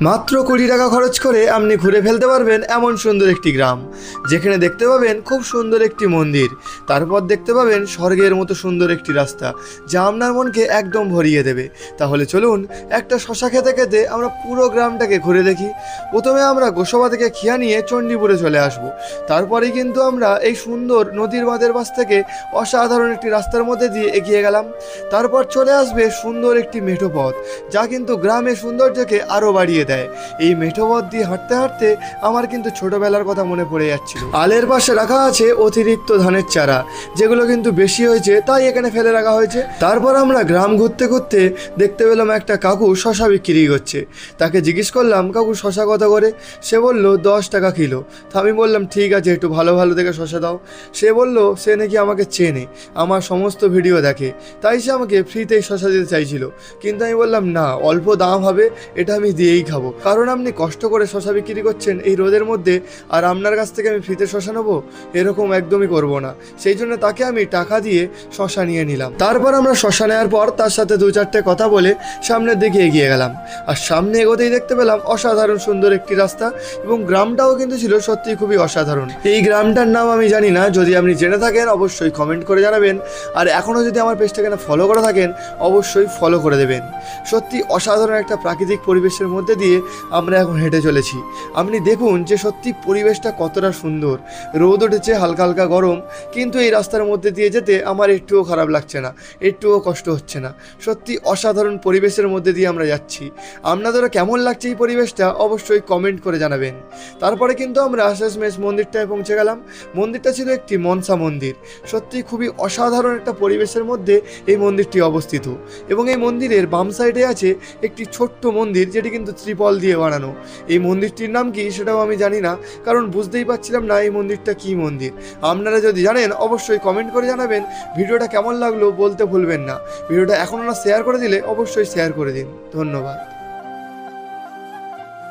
মাত্র 20 টাকা খরচ করে আপনি ঘুরে ফেলতে পারবেন এমন সুন্দর একটি গ্রাম, যেখানে দেখতে পাবেন খুব সুন্দর একটি মন্দির, তারপর দেখতে পাবেন স্বর্গের মতো সুন্দর একটি রাস্তা, যা আপনার মনকে একদম ভরিয়ে দেবে। তাহলে চলুন একটা শশা খেতে খেতে আমরা পুরো গ্রামটাকে ঘুরে দেখি। প্রথমে আমরা গোসাবা থেকে খিয়া নিয়ে চণ্ডীপুরে চলে আসব। তারপরেই কিন্তু আমরা এই সুন্দর নদীর বাঁধের পাশ থেকে অসাধারণ একটি রাস্তার মধ্যে দিয়ে এগিয়ে গেলাম। তারপর চলে আসবে সুন্দর একটি মেঠো পথ, যা কিন্তু গ্রামের সৌন্দর্যকে আরও বাড়িয়ে দেয়। এই মেঠো পথ দিয়ে হাঁটতে হাঁটতে আমার কিন্তু ছোটবেলার কথা মনে পড়ে যাচ্ছিল। আলের পাশে রাখা আছে অতিরিক্ত ধানের চারা, যেগুলো কিন্তু বেশি হয়েছে তাই এখানে ফেলে রাখা হয়েছে। তারপর আমরা গ্রাম ঘুরতে ঘুরতে দেখতে পেলাম একটা কাকু শশা বিক্রি করছে। তাকে জিজ্ঞেস করলাম, কাকু শশা কত করে? সে বলল 10 টাকা কিলো। তা আমি বললাম, ঠিক আছে, একটু ভালো ভালো দেখে শশা দাও। সে বলল সে নাকি আমাকে চেনে, আমার সমস্ত ভিডিও দেখে, তাই সে আমাকে ফ্রিতেই শশা দিতে চাইছিল। কিন্তু আমি বললাম, না, অল্প দাম হবে, এটা আমি দিয়েই খাবো, কারণ আপনি কষ্ট করে শশা বিক্রি করছেন এই রোদের মধ্যে, আর আপনার কাছ থেকে আমি ফ্রিতে শশা নেবো, এরকম একদমই করব না। সেই জন্য তাকে আমি টাকা দিয়ে শশা নিয়ে নিলাম। তারপর আমরা শশা নেওয়ার পর তার সাথে 2-4টে কথা বলে সামনের দিকে এগিয়ে গেলাম। আর সামনে এগোতেই দেখতে পেলাম অসাধারণ সুন্দর একটি রাস্তা, এবং গ্রামটাও কিন্তু ছিল সত্যি খুবই অসাধারণ। এই গ্রামটার নাম আমি জানি না, যদি আপনি জেনে থাকেন অবশ্যই কমেন্ট করে জানাবেন। আর এখনও যদি আমার পেজটাকে না ফলো করে থাকেন অবশ্যই ফলো করে দেবেন। সত্যি অসাধারণ একটা প্রাকৃতিক পরিবেশের মধ্যে দিয়ে আমরা এখন হেঁটে চলেছি। আপনি দেখুন যে সত্যি পরিবেশটা কতটা সুন্দর। রোদ উঠেছে, হালকা হালকা গরম, কিন্তু এই রাস্তার মধ্যে দিয়ে যেতে আমার একটুও খারাপ লাগছে না, একটুও কষ্ট হচ্ছে না। সত্যি অসাধারণ পরিবেশের মধ্যে দিয়ে আমরা যাচ্ছি। আপনাদেরও কেমন লাগছে এই পরিবেশটা অবশ্যই কমেন্ট করে জানাবেন। তারপরে কিন্তু আমরা শেষমেশ মন্দিরটায় পৌঁছে গেলাম। মন্দিরটা ছিল একটি মনসা মন্দির। সত্যি খুবই অসাধারণ একটা পরিবেশের মধ্যে এই মন্দিরটি অবস্থিত, এবং এই মন্দিরের বাম সাইডে আছে একটি ছোট্ট মন্দির, যেটি কিন্তু ত্রিপল দিয়ে বানানো। এই মন্দিরটির নাম কি সেটাও আমি জানি না, কারণ বুঝতেই পারছিলাম না এই মন্দিরটা কি মন্দির। আপনারা যদি জানেন অবশ্যই কমেন্ট করে জানাবেন। ভিডিওটা কেমন লাগলো বলতে ভুলবেন না। ভিডিওটা এখনও না শেয়ার করে দিলে অবশ্যই শেয়ার করে দিন। ধন্যবাদ।